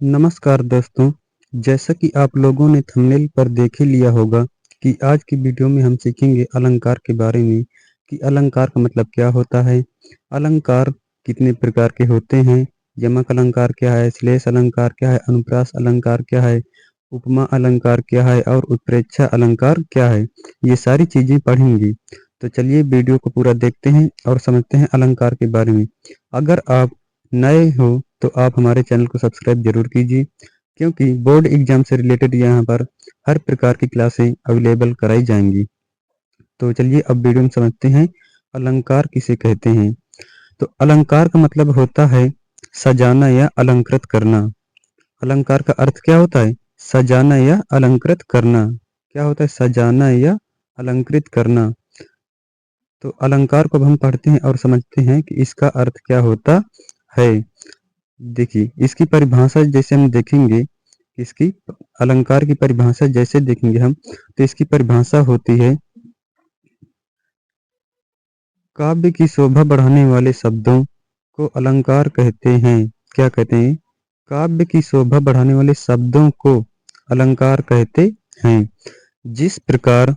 नमस्कार दोस्तों, जैसा कि आप लोगों ने थंबनेल पर देख ही लिया होगा कि आज की वीडियो में हम सीखेंगे अलंकार के बारे में कि अलंकार का मतलब क्या होता है, अलंकार कितने प्रकार के होते हैं, यमक अलंकार क्या है, श्लेष अलंकार क्या है, अनुप्रास अलंकार क्या है, उपमा अलंकार क्या है और उत्प्रेक्षा अलंकार क्या है। ये सारी चीज़ें पढ़ेंगे। तो चलिए वीडियो को पूरा देखते हैं और समझते हैं अलंकार के बारे में। अगर आप नए हो तो आप हमारे चैनल को सब्सक्राइब जरूर कीजिए, क्योंकि बोर्ड एग्जाम से रिलेटेड यहाँ पर हर प्रकार की क्लासें अवेलेबल कराई जाएंगी। तो चलिए अब वीडियो में समझते हैं अलंकार किसे कहते हैं। तो अलंकार का मतलब होता है सजाना या अलंकृत करना। अलंकार का अर्थ क्या होता है? सजाना या अलंकृत करना। क्या होता है? सजाना या अलंकृत करना। तो अलंकार को अब हम पढ़ते हैं और समझते हैं कि इसका अर्थ क्या होता है। देखिए, इसकी परिभाषा जैसे हम देखेंगे, इसकी अलंकार की परिभाषा जैसे देखेंगे हम, तो इसकी परिभाषा होती है काव्य की शोभा बढ़ाने वाले शब्दों को अलंकार कहते हैं। क्या कहते हैं? काव्य की शोभा बढ़ाने वाले शब्दों को अलंकार कहते हैं। जिस प्रकार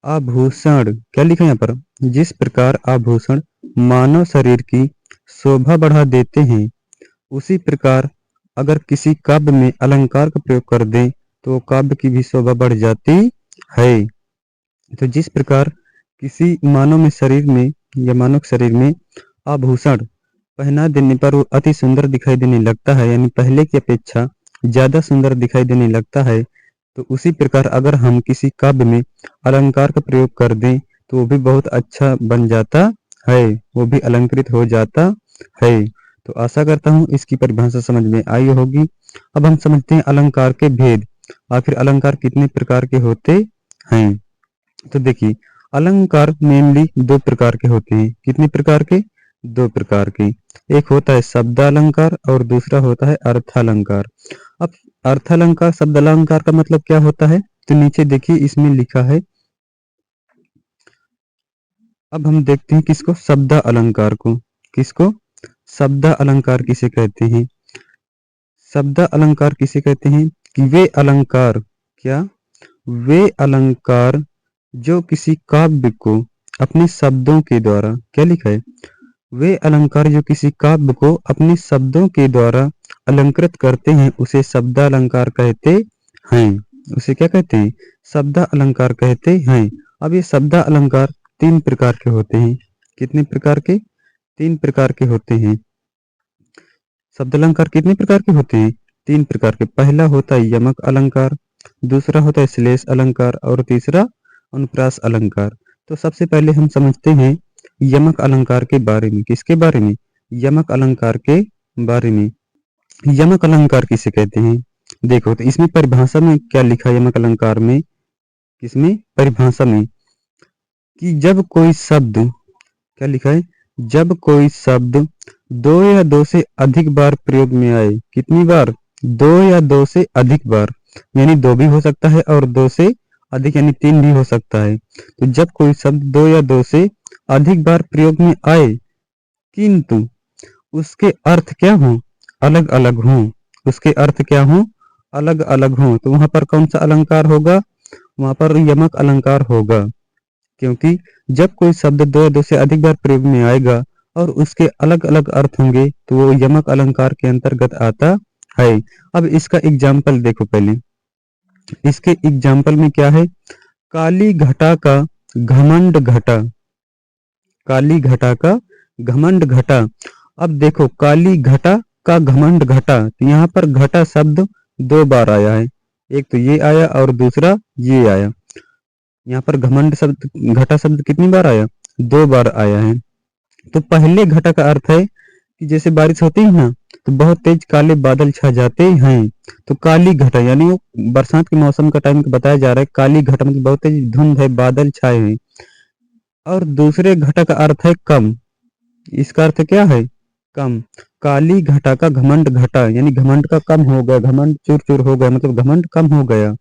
आभूषण, क्या लिखा है यहाँ पर? जिस प्रकार आभूषण मानव शरीर की शोभा बढ़ा देते हैं, उसी प्रकार अगर किसी काव्य में अलंकार का प्रयोग कर दें तो वो काव्य की भी शोभा बढ़ जाती है। तो जिस प्रकार किसी मानव में शरीर में या मानव शरीर में आभूषण पहना देने पर वो अति सुंदर दिखाई देने लगता है, यानी पहले की अपेक्षा ज्यादा सुंदर दिखाई देने लगता है, तो उसी प्रकार अगर हम किसी काव्य में अलंकार का प्रयोग कर दें तो वो भी बहुत अच्छा बन जाता है, वो भी अलंकृत हो जाता है। तो आशा करता हूँ इसकी परिभाषा समझ में आई होगी। अब हम समझते हैं अलंकार के भेद। आखिर अलंकार कितने प्रकार के होते हैं। तो देखिए, अलंकार मेनली दो प्रकार के होते हैं। कितने प्रकार के? दो प्रकार के। एक होता है शब्द अलंकार और दूसरा होता है अर्थालंकार। अब अर्थालंकार शब्द अलंकार का मतलब क्या होता है, तो नीचे देखिए इसमें लिखा है। अब हम देखते हैं किसको? शब्द अलंकार को। किसको? शब्द अलंकार किसे कहते हैं? शब्द अलंकार किसे कहते हैं कि वे अलंकार, क्या? वे अलंकार जो किसी काव्य को अपने शब्दों के द्वारा, क्या लिखा है? वे अलंकार जो किसी काव्य को अपने शब्दों के द्वारा अलंकृत करते हैं उसे शब्द अलंकार कहते हैं। उसे क्या कहते हैं? शब्द अलंकार कहते हैं। अब ये शब्द अलंकार तीन प्रकार के होते हैं। कितने प्रकार के? तीन प्रकार के होते हैं। शब्द अलंकार कितने प्रकार के होते हैं? तीन प्रकार के। पहला होता है यमक अलंकार, दूसरा होता है श्लेष अलंकार और तीसरा अनुप्रास अलंकार। तो सबसे पहले हम समझते हैं यमक अलंकार के बारे में। किसके बारे में? यमक अलंकार के बारे में। यमक अलंकार किसे कहते हैं? देखो, तो इसमें परिभाषा में क्या लिखा है यमक अलंकार में? किसमें? परिभाषा में कि जब कोई शब्द, क्या लिखा है? जब कोई शब्द दो या दो से अधिक बार प्रयोग में आए। कितनी बार? दो या दो से अधिक बार, यानी दो भी हो सकता है और दो से अधिक यानी तीन भी हो सकता है। तो जब कोई शब्द दो या दो से अधिक बार प्रयोग में आए किंतु उसके अर्थ क्या हो? अलग अलग हो। उसके अर्थ क्या हो? अलग अलग हो। तो वहां पर कौन सा अलंकार होगा? वहां पर यमक अलंकार होगा, क्योंकि जब कोई शब्द दो या दो से अधिक बार प्रयोग में आएगा और उसके अलग अलग अर्थ होंगे तो वो यमक अलंकार के अंतर्गत आता है। अब इसका एग्जाम्पल देखो पहले। इसके एग्जाम्पल में क्या है? काली घटा का घमंड घटा। काली घटा का घमंड घटा। अब देखो, काली घटा का घमंड घटा, तो यहाँ पर घटा शब्द दो बार आया है। एक तो ये आया और दूसरा ये आया। यहाँ पर घमंड शब्द, घटा शब्द कितनी बार आया? दो बार आया है। तो पहले घटा का अर्थ है कि जैसे बारिश होती है ना, तो बहुत तेज काले बादल छा जाते हैं। तो काली घटा यानी वो बरसात के मौसम का टाइम बताया जा रहा है। काली घटा मतलब बहुत तेज धुंध है, बादल छाए हैं। और दूसरे घटा का अर्थ है कम। इसका अर्थ क्या है? कम। काली घटा का घमंड घटा यानी घमंड का कम हो गया, घमंड चूर चूर हो गया, मतलब घमंड कम हो गया।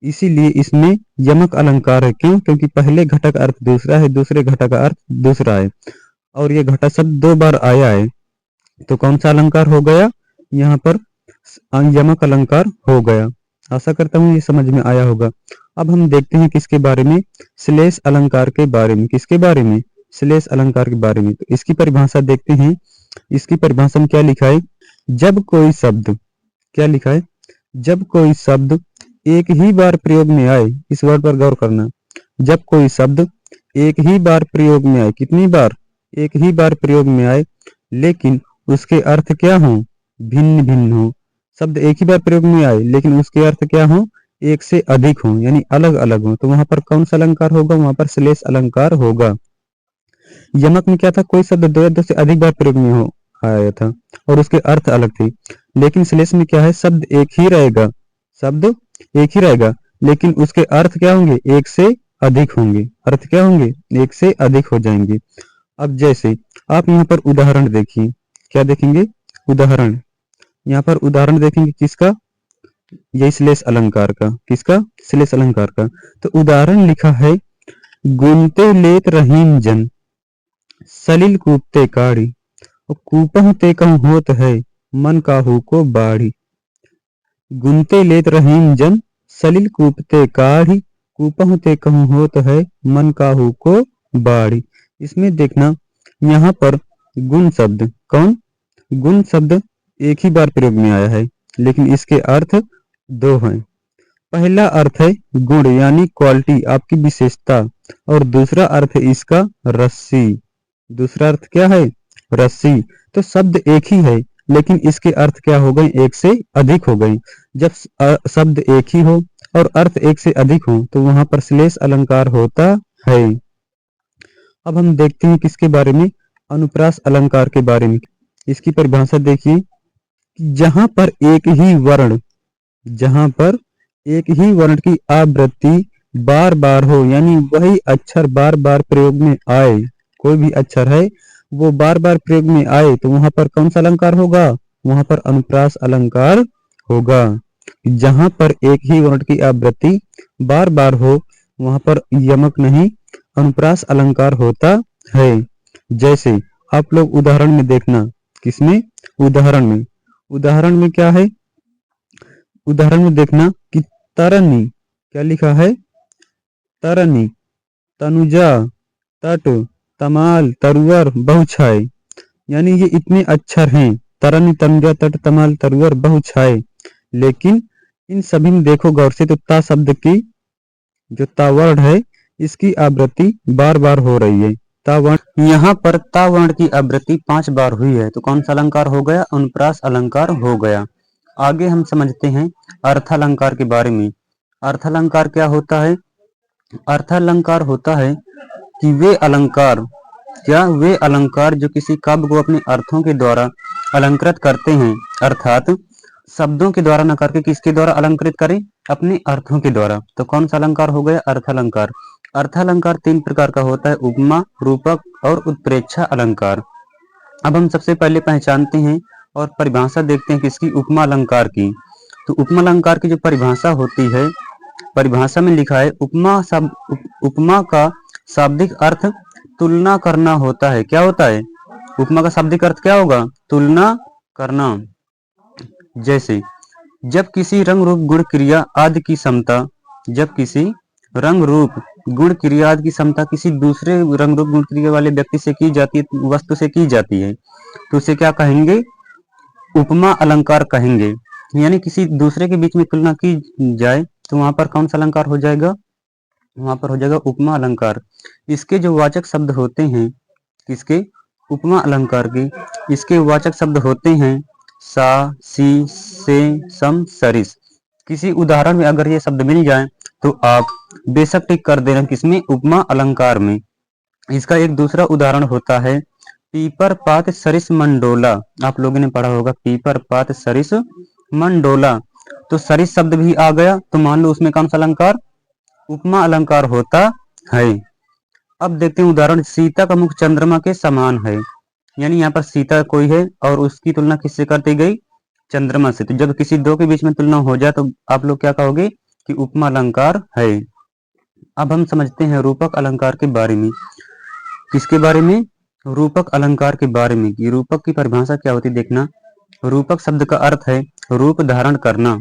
इसीलिए इसमें यमक अलंकार है। क्यों? क्योंकि पहले घटा का अर्थ दूसरा है, दूसरे घटा का अर्थ दूसरा है, और ये घटा शब्द दो बार आया है। तो कौन सा अलंकार हो गया? यहाँ पर यमक अलंकार हो गया। आशा करता हूँ ये समझ में आया होगा। अब हम देखते हैं किसके बारे में, श्लेष अलंकार के बारे में। किसके बारे में, श्लेष अलंकार के बारे में। तो इसकी परिभाषा देखते हैं। इसकी परिभाषा में क्या लिखा है, जब कोई शब्द, क्या लिखा है, जब कोई शब्द एक ही बार प्रयोग में आए, इस वर्ड पर गौर करना, जब कोई शब्द एक ही बार प्रयोग में आए, कितनी बार, एक ही बार प्रयोग में आए, लेकिन उसके अर्थ क्या हो, भिन्न भिन्न हो। शब्द एक ही बार प्रयोग में आए लेकिन उसके अर्थ क्या हो, एक से अधिक हो, यानी अलग अलग हो, तो वहां पर कौन सा अलंकार होगा, वहां पर श्लेष अलंकार होगा। यमक में क्या था, कोई शब्द दो या दो से अधिक बार प्रयोग में हो आया था और उसके अर्थ अलग थे। लेकिन श्लेष में क्या है, शब्द एक ही रहेगा, शब्द एक ही रहेगा, लेकिन उसके अर्थ क्या होंगे, एक से अधिक होंगे। अर्थ क्या होंगे, एक से अधिक हो जाएंगे। अब जैसे आप यहाँ पर उदाहरण देखिए, क्या देखेंगे, उदाहरण, यहाँ पर उदाहरण देखेंगे किसका, यही श्लेष अलंकार का। किसका, श्लेष अलंकार का। तो उदाहरण लिखा है, गुनते लेत रहीम जन सलिल कूपते काढ़ी, कूपहु ते कहूँ होत है मन काहू को बाढ़ी। गुनते लेत रहीम जन सलिल कूपते काढ़ी, कूपहु ते कहूँ होत है मन काहू को बाढ़ी। इसमें देखना, यहाँ पर गुण शब्द, कौन, गुण शब्द एक ही बार प्रयोग में आया है, लेकिन इसके अर्थ दो हैं। पहला अर्थ है गुण यानी क्वालिटी, आपकी विशेषता, और दूसरा अर्थ है इसका रस्सी। दूसरा अर्थ क्या है, रस्सी। तो शब्द एक ही है लेकिन इसके अर्थ क्या हो गए, एक से अधिक हो गए। जब शब्द एक ही हो और अर्थ एक से अधिक हो तो वहां पर श्लेष अलंकार होता है। अब हम देखते हैं किसके बारे में, अनुप्रास अलंकार के बारे में। इसकी परिभाषा देखिए, जहां पर एक ही वर्ण, जहां पर एक ही वर्ण की आवृत्ति बार बार हो, यानी वही अक्षर बार बार प्रयोग में आए, कोई भी अक्षर है वो बार बार प्रयोग में आए, तो वहां पर कौन सा अलंकार होगा, वहां पर अनुप्रास अलंकार होगा। जहां पर एक ही वर्ण की आवृत्ति बार बार हो वहां पर यमक नहीं, अनुप्रास अलंकार होता है। जैसे आप लोग उदाहरण में देखना, किसमें, उदाहरण में, उदाहरण में क्या है, उदाहरण में देखना कि तरनी, क्या लिखा है, तरनी, तनुजा, तट, तमाल, तरुवर, बहुछाय, यानी ये इतने अक्षर हैं, तरनी, तनुजा, तट, तमाल, तरुवर, बहुछाय, लेकिन इन सभी में देखो गौर से तो ता शब्द की जो ता वर्ण है इसकी आवृत्ति बार बार हो रही है। ता वर्ण, यहाँ पर ता वर्ण की आवृत्ति 5 बार हुई है, तो कौन सा अलंकार हो गया, अनुप्रास अलंकार हो गया। आगे हम समझते हैं अर्थालंकार के बारे में। अर्थालंकार क्या होता है, अर्थालंकार होता है कि वे अलंकार, क्या, वे अलंकार जो किसी काव्य को अपने अर्थों के द्वारा अलंकृत करते हैं, अर्थात शब्दों के द्वारा न करके किसके द्वारा अलंकृत करें, अपने अर्थों के द्वारा। तो कौन सा अलंकार हो गया, अर्थालंकार। अर्थालंकार 3 प्रकार का होता है, उपमा, रूपक और उत्प्रेक्षा अलंकार। अब हम सबसे पहले पहचानते हैं और परिभाषा देखते हैं किसकी, उपमा अलंकार की। तो उपमा अलंकार की जो परिभाषा होती है, परिभाषा में लिखा है, उपमा उपमा का शाब्दिक अर्थ तुलना करना होता है। क्या होता है, उपमा का शाब्दिक अर्थ क्या होगा, तुलना करना। जैसे जब किसी रंग रूप गुण क्रिया आदि की समता, जब किसी रंग रूप गुण क्रिया आदि की समता किसी दूसरे रंग रूप गुण क्रिया वाले व्यक्ति से की जाती है, वस्तु से की जाती है, तो उसे क्या कहेंगे, उपमा अलंकार कहेंगे। यानी किसी दूसरे के बीच में तुलना की जाए तो वहां पर कौन सा अलंकार हो जाएगा, वहां पर हो जाएगा उपमा अलंकार। इसके जो वाचक शब्द होते हैं, किसके, उपमा अलंकार के, इसके वाचक शब्द होते हैं सा, सी, से, सम, सरिस। किसी उदाहरण में अगर ये शब्द मिल जाए तो आप बेशक टिक कर देना किसमें, उपमा अलंकार में। इसका एक दूसरा उदाहरण होता है पीपर पात सरिस मंडोला। आप लोगों ने पढ़ा होगा पीपर पात सरिस मंडोला, तो सरिस शब्द भी आ गया तो मान लो उसमें कौन सा अलंकार, उपमा अलंकार होता है। अब देखते हैं उदाहरण, सीता का मुख चंद्रमा के समान है, यानी यहाँ पर सीता कोई है और उसकी तुलना किससे कर दी गई, चंद्रमा से। तो जब किसी दो के बीच में तुलना हो जाए तो आप लोग क्या कहोगे कि उपमा अलंकार है। अब हम समझते हैं रूपक अलंकार के बारे में। किसके बारे में, रूपक अलंकार के बारे में। कि रूपक की परिभाषा क्या होती है देखना, रूपक शब्द का अर्थ है रूप धारण करना।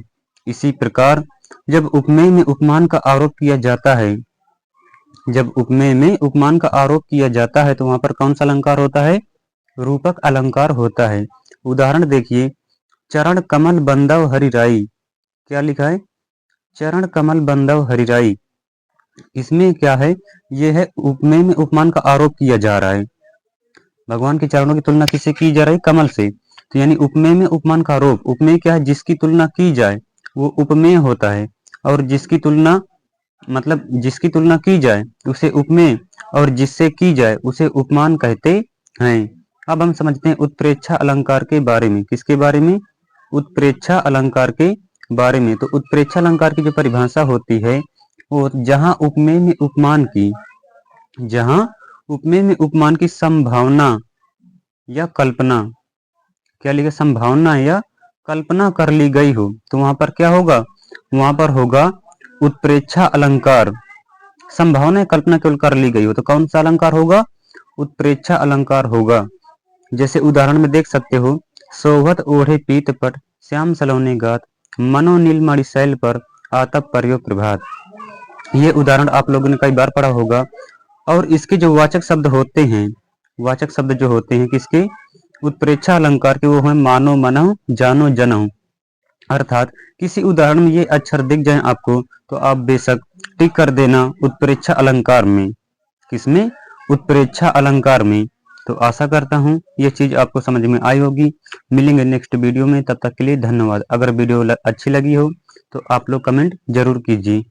इसी प्रकार जब उपमेय में उपमान का आरोप किया जाता है, जब उपमेय में उपमान का आरोप किया जाता है तो वहां पर कौन सा अलंकार होता है? रूपक अलंकार होता है। उदाहरण देखिए, चरण कमल बंदव हरिराई। क्या लिखा है? चरण कमल बंदव हरिराई। इसमें क्या है? यह है उपमेय में उपमान का आरोप किया जा रहा है। भगवान के चरणों की तुलना किससे की जा रही है? कमल से। तो यानी उपमेय में उपमान का आरोप। उपमेय क्या है? जिसकी तुलना की जाए वो उपमेय होता है, और जिसकी तुलना मतलब जिसकी तुलना की जाए उसे उपमेय, और जिससे की जाए उसे उपमान कहते हैं। अब हम समझते हैं उत्प्रेक्षा अलंकार के बारे में। किसके बारे में? उत्प्रेक्षा अलंकार के बारे में। तो उत्प्रेक्षा अलंकार की जो परिभाषा होती है वो जहां उपमेय में उपमान की, जहां उपमेय में उपमान की संभावना या कल्पना, क्या लिखा? संभावना या कल्पना कर ली गई हो तो वहां पर क्या होगा? वहां पर होगा उत्प्रेक्षा अलंकार। संभावना या कल्पना केवल कर ली गई हो तो कौन सा अलंकार होगा? उत्प्रेक्षा अलंकार होगा। जैसे उदाहरण में देख सकते हो, सोवत ओढ़े पीत पट श्याम सलोने गात मनो नीलमणि शैल पर आतप पर्यो प्रभात। ये उदाहरण आप लोगों ने कई बार पढ़ा होगा। और इसके जो वाचक शब्द होते हैं, वाचक शब्द जो होते हैं किसके? उत्प्रेक्षा अलंकार के, वो है मानो मनहु जानो जनहु। अर्थात किसी उदाहरण में ये अक्षर दिख जाए आपको तो आप बेशक टिक कर देना उत्प्रेक्षा अलंकार में। किसमें? उत्प्रेक्षा अलंकार में। तो आशा करता हूँ ये चीज आपको समझ में आई होगी। मिलेंगे नेक्स्ट वीडियो में, तब तक के लिए धन्यवाद। अगर वीडियो अच्छी लगी हो तो आप लोग कमेंट जरूर कीजिए।